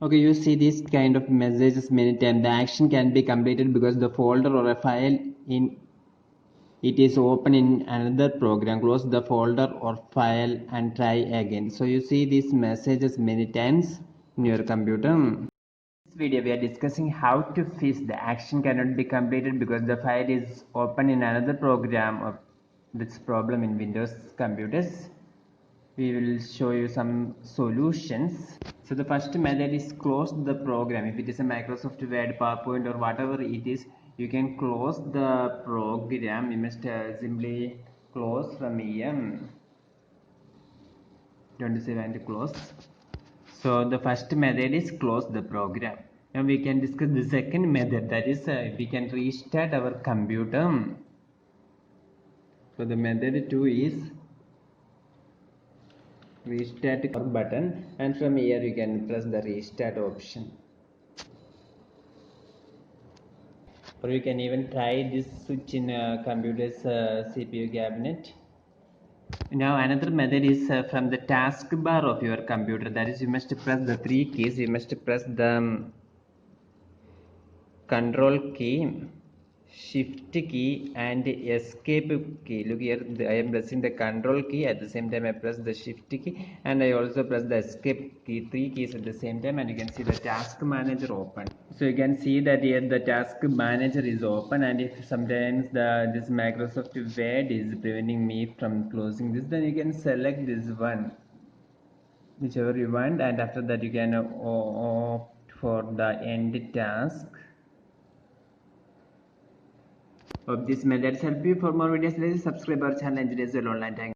Okay, you see this kind of messages many times. The action can be completed because the folder or a file in it is open in another program. Close the folder or file and try again. So you see these messages many times in your computer. In this video we are discussing how to fix the action cannot be completed because the file is open in another program of this problem in Windows computers. We will show you some solutions. So the first method is close the program. If it is a Microsoft Word, PowerPoint or whatever it is, you can close the program. You must simply close from here. Don't save and close. So the first method is close the program. Now we can discuss the second method, that is we can restart our computer. So the method 2 is restart button, and from here you can press the restart option, or you can even try this switch in a computer's CPU cabinet. Now another method is from the taskbar of your computer, that is you must press the three keys. You must press the control key, shift key and escape key. Look here, I am pressing the control key, at the same time I press the shift key, and I also press the escape key, three keys at the same time, and you can see the task manager open. So you can see that here the task manager is open, and if sometimes this Microsoft Word is preventing me from closing this, then you can select this one, whichever you want, and after that you can opt for the end task. Hope these methods help you. For more videos, please subscribe our channel Engineers Online. Thank you.